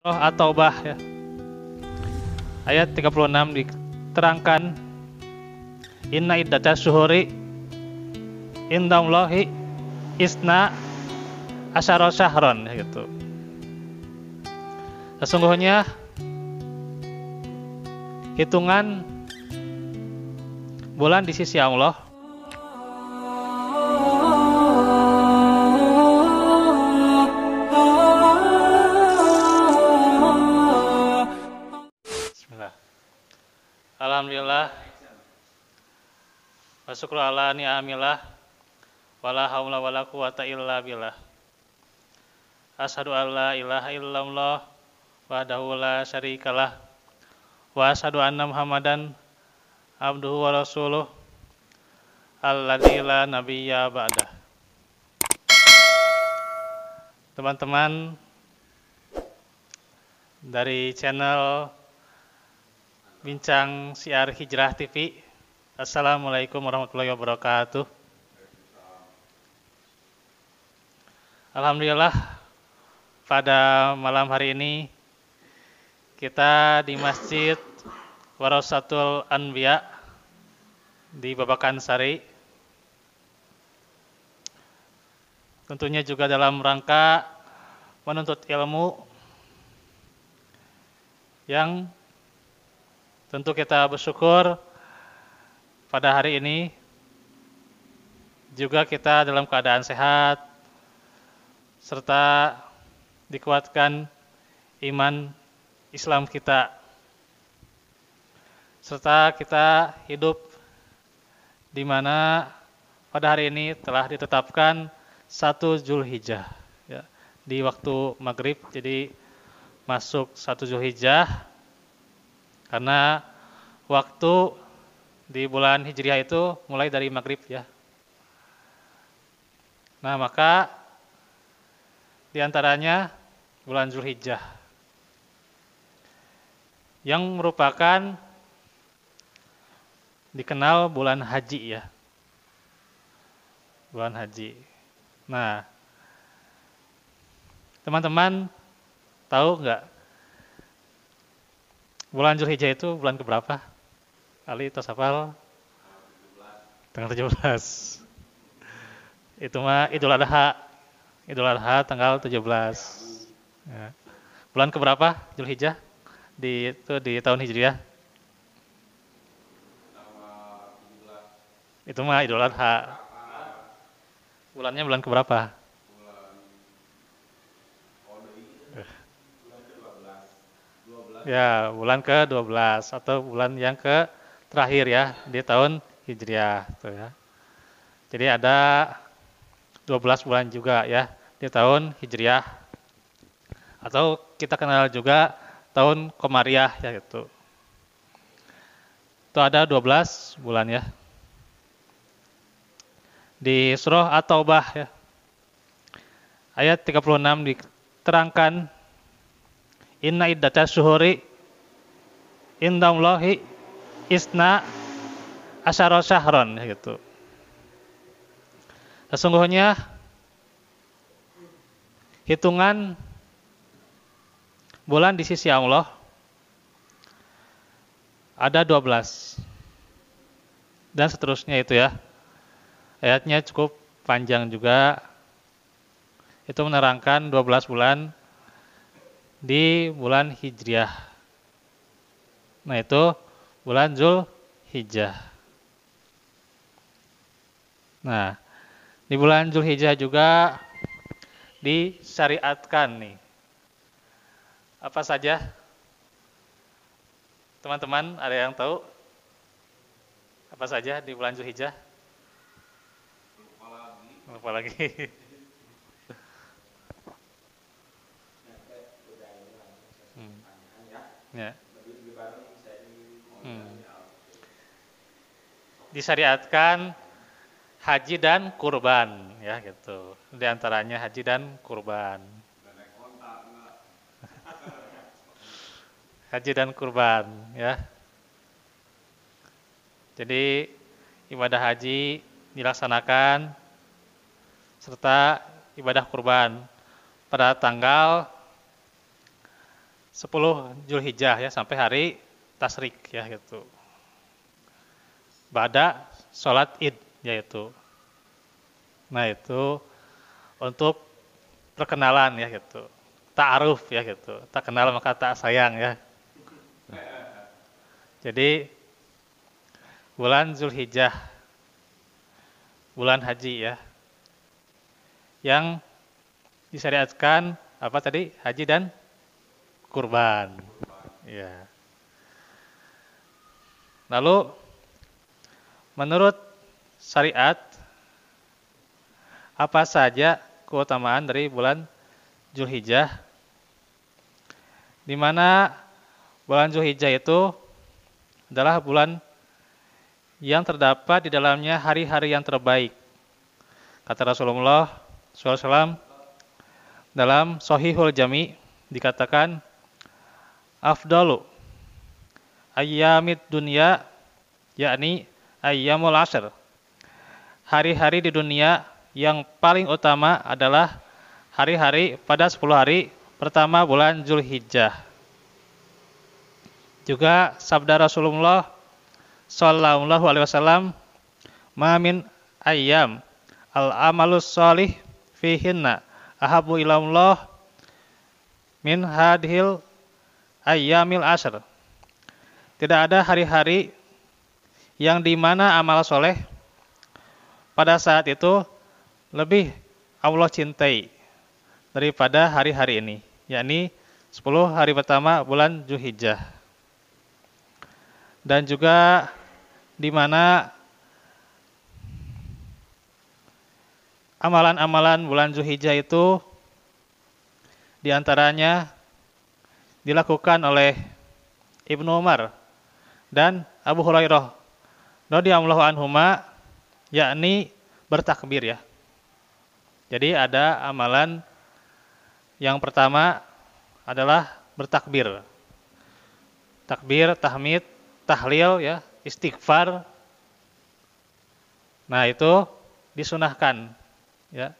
At-Taubah ya. Ayat 36 diterangkan inna iddatas syuhuri indallahi isna asyara syahron ya gitu. Sesungguhnya hitungan bulan di sisi Allah Bismillah. Alhamdulillah wa syukru ala ni'amillah wala haula wala quwata illa billah. Asyhadu an la ilaha illallah wahdahu la syarikalah wa asyhadu anna Muhammadan abduhu wa rasuluh alladzi la nabiyya ba'dah. Teman-teman dari channel Bincang Syiar Hijrah TV, Assalamualaikum warahmatullahi wabarakatuh. Alhamdulillah pada malam hari ini kita di Masjid Warasatul Anbiya di Babakan Sari, tentunya juga dalam rangka menuntut ilmu yang tentu kita bersyukur pada hari ini juga kita dalam keadaan sehat serta dikuatkan iman Islam kita, serta kita hidup di mana pada hari ini telah ditetapkan 1 Zulhijjah ya, di waktu maghrib, jadi masuk 1 Zulhijjah karena waktu di bulan Hijriah itu mulai dari maghrib ya. Nah, maka di antaranya bulan Zulhijjah yang merupakan dikenal bulan haji ya. Bulan haji. Nah, teman-teman tahu nggak bulan Zulhijjah itu bulan keberapa? Ali tos hafal? Tanggal 17. Itu mah Idul Adha. Idul Adha tanggal 17. Ya. Bulan keberapa Zulhijjah? Di tahun Hijriah? Itu mah Idul Adha. Bulannya bulan keberapa? Ya, bulan ke-12 atau bulan yang ke terakhir ya di tahun Hijriah tuh ya. Jadi ada 12 bulan juga ya di tahun Hijriah. Atau kita kenal juga tahun Komariah ya gitu. Itu ada 12 bulan ya. Di surah At-Taubah ya. Ayat 36 diterangkan inna iddatas syuhuri indallahi isna asyara syahron gitu. Sesungguhnya hitungan bulan di sisi Allah ada 12 dan seterusnya itu ya. Ayatnya cukup panjang juga. Itu menerangkan 12 bulan di bulan Hijriah. Nah, itu bulan Zulhijjah. Nah, di bulan Zulhijjah juga disyariatkan nih. Apa saja? Teman-teman, ada yang tahu? Apa saja di bulan Zulhijjah? Lupa lagi. Ya. Disyariatkan haji dan kurban ya gitu. Di antaranya haji dan kurban. Haji dan kurban ya. Jadi ibadah haji dilaksanakan serta ibadah kurban pada tanggal 10 Zulhijjah ya sampai hari Tasyrik ya gitu. Ba'da sholat Id yaitu. Nah itu untuk perkenalan ya gitu. Ta'aruf ya gitu. Tak kenal maka tak sayang ya. Jadi bulan Zulhijjah, bulan haji ya, yang disyariatkan apa tadi? Haji dan kurban. Ya. Lalu menurut syariat apa saja keutamaan dari bulan Zulhijjah? Di mana bulan Zulhijjah itu adalah bulan yang terdapat di dalamnya hari-hari yang terbaik. Kata Rasulullah SAW dalam Shahihul Jami dikatakan afdalu ayyamid dunya yakni ayyamul ashr. Hari-hari di dunia yang paling utama adalah hari-hari pada 10 hari pertama bulan Zulhijjah. Juga sabda Rasulullah sallallahu alaihi wasallam, "Ma min ayyam al-amalus shalih fihinna ahabbu ila Allah min hadhil ayyamil ashr." Tidak ada hari-hari yang di mana amal soleh pada saat itu lebih Allah cintai daripada hari-hari ini, yakni 10 hari pertama bulan Zulhijjah. Dan juga di mana amalan-amalan bulan Zulhijjah itu diantaranya dilakukan oleh Ibnu Umar dan Abu Hurairah radhiyallahu anhuma, yakni bertakbir ya. Jadi ada amalan yang pertama adalah bertakbir. Takbir, tahmid, tahlil ya, istighfar. Nah, itu disunahkan ya.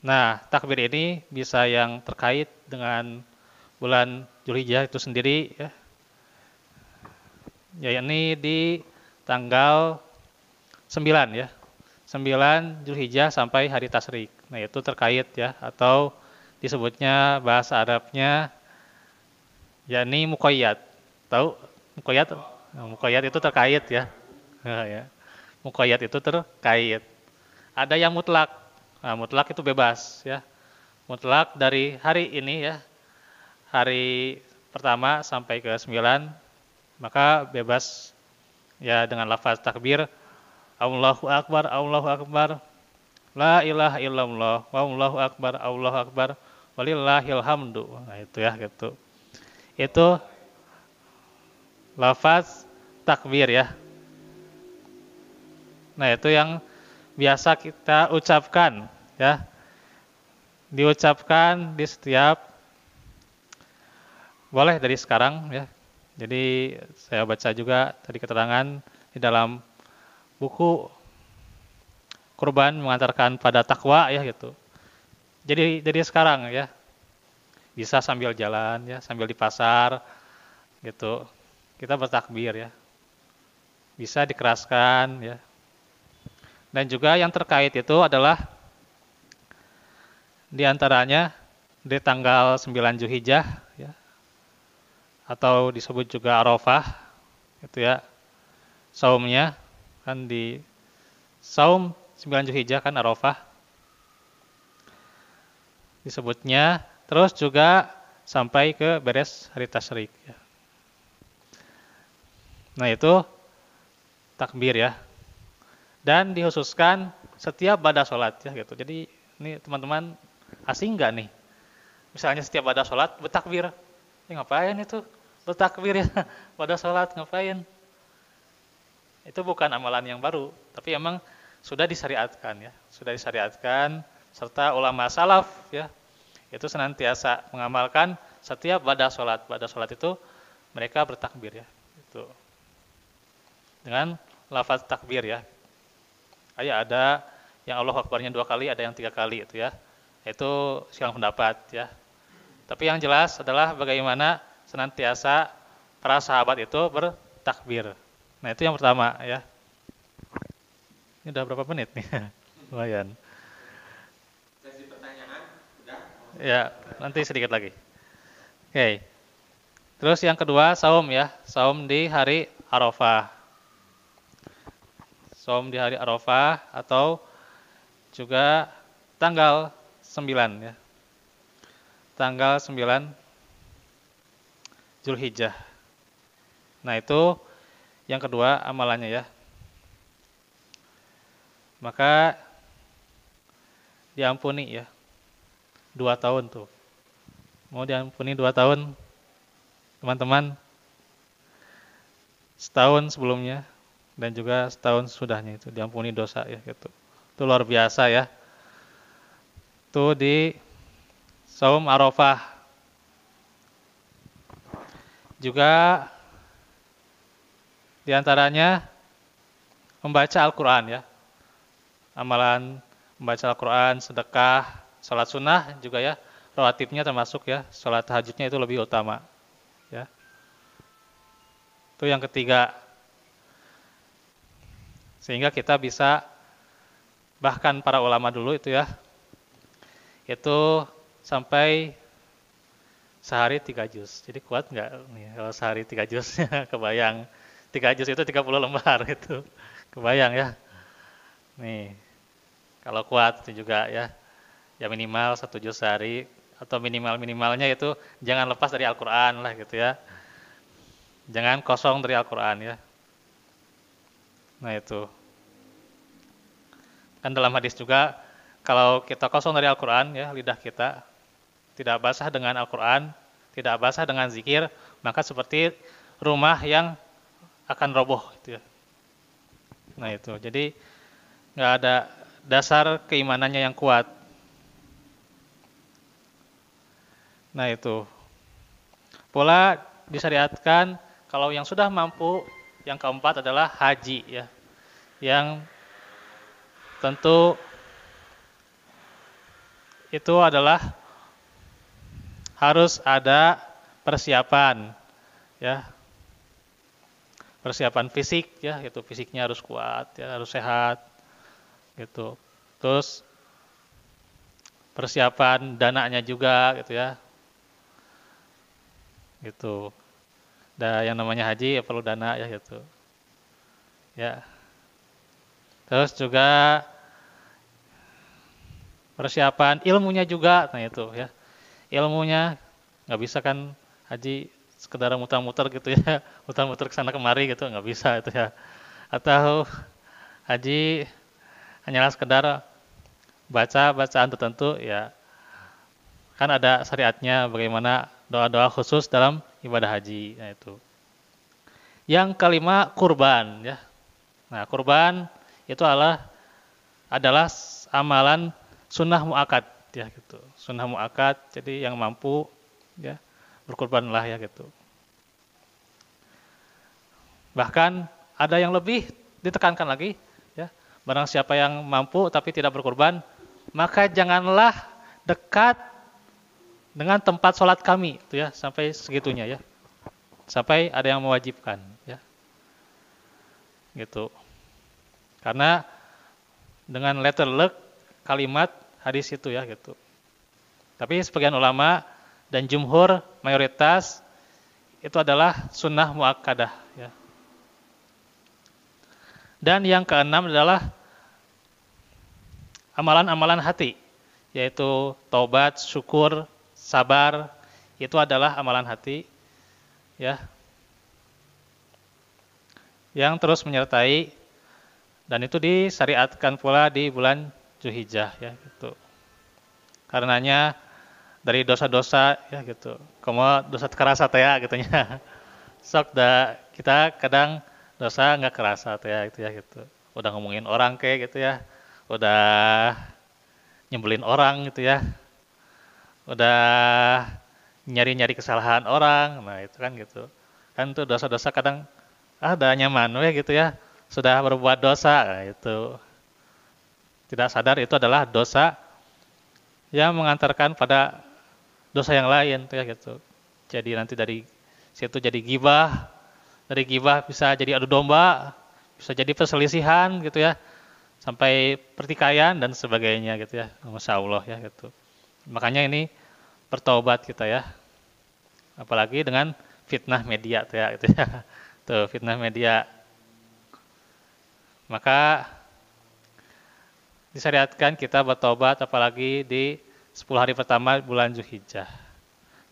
Nah, takbir ini bisa yang terkait dengan bulan Zulhijjah itu sendiri ya. Ya, ini di tanggal 9 ya. 9 Zulhijjah sampai hari Tasyrik. Nah, itu terkait ya, atau disebutnya bahasa Arabnya yakni muqayyad. Tahu muqayyad? Nah, muqayyad itu terkait ya. Nah, ya. Muqayyad itu terkait. Ada yang mutlak. Nah, mutlak itu bebas ya. Mutlak dari hari ini ya. Hari pertama sampai ke 9 maka bebas ya dengan lafaz takbir Allahu akbar, Allahu akbar. La ilaha illallah, wallahu akbar, Allahu akbar, walillahil hamdu. Nah, itu ya gitu. Itu lafaz takbir ya. Nah, itu yang biasa kita ucapkan ya. Diucapkan di setiap, boleh dari sekarang ya. Jadi saya baca juga tadi keterangan di dalam buku Kurban mengantarkan pada takwa ya gitu. Jadi dari sekarang ya. Bisa sambil jalan ya, sambil di pasar gitu. Kita bertakbir ya. Bisa dikeraskan ya. Dan juga yang terkait itu adalah di antaranya di tanggal 9 Zulhijjah ya. Atau disebut juga Arafah gitu ya. Saumnya kan di saum 9 Zulhijjah kan Arafah disebutnya, terus juga sampai ke beres hari Tasyrik ya. Nah, itu takbir ya. Dan dikhususkan setiap ba'da sholat ya gitu. Jadi ini teman-teman asing nggak nih? Misalnya setiap ba'da sholat bertakbir. Ngapain itu? Bertakbir ya. Ba'da sholat ngapain? Itu bukan amalan yang baru, tapi emang sudah disyariatkan ya. Sudah disyariatkan, serta ulama salaf ya. Itu senantiasa mengamalkan setiap ba'da sholat. Ba'da sholat itu mereka bertakbir ya. Itu dengan lafaz takbir ya. Ada yang Allahu Akbarnya 2 kali, ada yang 3 kali itu ya. Itu silang pendapat ya. Tapi yang jelas adalah bagaimana senantiasa para sahabat itu bertakbir. Nah, itu yang pertama ya. Ini udah berapa menit nih? Lumayan. Sesi pertanyaan udah? Ya, nanti sedikit lagi. Oke. Terus yang kedua, saum ya. Saum di hari Arafah. Saum di hari Arafah atau juga tanggal 9 ya. Tanggal 9 Zulhijjah. Nah, itu yang kedua amalannya ya. Maka diampuni ya. 2 tahun tuh. Mau diampuni 2 tahun, teman-teman? Setahun sebelumnya dan juga setahun sudahnya itu diampuni dosa ya gitu. Itu luar biasa ya. Itu di Saum Arafah. Juga diantaranya membaca Al-Quran ya. Amalan membaca Al-Quran, sedekah, sholat sunnah juga ya. Rawatibnya termasuk ya. Sholat tahajudnya itu lebih utama. Ya. Itu yang ketiga. Sehingga kita bisa, bahkan para ulama dulu itu ya, itu sampai sehari 3 juz. Jadi kuat nggak nih kalau sehari 3 juz? Kebayang. 3 juz itu 30 lembar gitu. Kebayang ya. Nih, kalau kuat itu juga ya. Ya minimal 1 juz sehari. Atau minimalnya itu jangan lepas dari Al-Quran lah gitu ya. Jangan kosong dari Al-Quran ya. Nah itu. Kan dalam hadis juga, kalau kita kosong dari Al-Quran ya, lidah kita tidak basah dengan Al-Quran, tidak basah dengan zikir, maka seperti rumah yang akan roboh gitu ya. Nah itu, jadi nggak ada dasar keimanannya yang kuat. Nah itu. Pula disyariatkan kalau yang sudah mampu, yang keempat adalah haji ya. Yang tentu itu adalah harus ada persiapan ya. Persiapan fisik ya, gitu. Fisiknya harus kuat ya, harus sehat gitu. Terus persiapan dananya juga gitu ya. Gitu. Dan yang namanya haji ya perlu dana ya gitu. Ya. Terus juga persiapan ilmunya juga, nah itu ya. Ilmunya nggak bisa kan haji sekedar muter-muter gitu ya, muter-muter ke sana kemari gitu, nggak bisa itu ya. Atau haji hanyalah sekedar baca bacaan tertentu ya. Kan ada syariatnya bagaimana doa-doa khusus dalam ibadah haji, nah itu. Yang kelima kurban ya. Nah, kurban itu adalah amalan sunnah muakkad ya gitu. Sunnah muakkad, jadi yang mampu ya berkurbanlah ya gitu. Bahkan ada yang lebih ditekankan lagi ya. Barang siapa yang mampu tapi tidak berkurban, maka janganlah dekat dengan tempat sholat kami itu ya, sampai segitunya ya. Sampai ada yang mewajibkan ya. Gitu. Karena dengan letter luck kalimat hadis itu ya gitu. Tapi sebagian ulama dan jumhur mayoritas itu adalah sunnah muakkadah ya. Dan yang keenam adalah amalan-amalan hati, yaitu taubat, syukur, sabar, itu adalah amalan hati ya. Yang terus menyertai, dan itu disyariatkan pula di bulan Zulhijjah ya gitu. Karenanya dari dosa-dosa ya gitu. Komo dosa kerasa teh ya gitunya. Sok da kita kadang dosa nggak kerasa teh ya gitu ya gitu. Udah ngomongin orang kayak gitu ya. Udah nyebelin orang gitu ya. Udah nyari-nyari kesalahan orang. Nah, itu kan gitu. Kan tuh dosa-dosa kadang ada nyaman ya gitu ya. Sudah berbuat dosa, nah itu tidak sadar itu adalah dosa yang mengantarkan pada dosa yang lain tuh ya gitu. Jadi nanti dari situ jadi gibah, dari gibah bisa jadi adu domba, bisa jadi perselisihan gitu ya, sampai pertikaian dan sebagainya gitu ya. Masya Allah ya gitu. Makanya ini bertobat kita ya, apalagi dengan fitnah media tuh ya gitu ya. Tuh fitnah media. Maka disyariatkan kita bertobat apalagi di 10 hari pertama bulan Zulhijjah.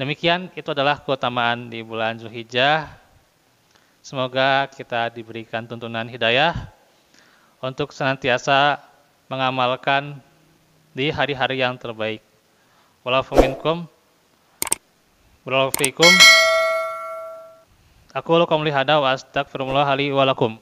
Demikian itu adalah keutamaan di bulan Zulhijjah. Semoga kita diberikan tuntunan hidayah untuk senantiasa mengamalkan di hari-hari yang terbaik. Wallahu minkum. Wallahu fiikum. Aku lakum lihada wa astagfirullah li wa lakum.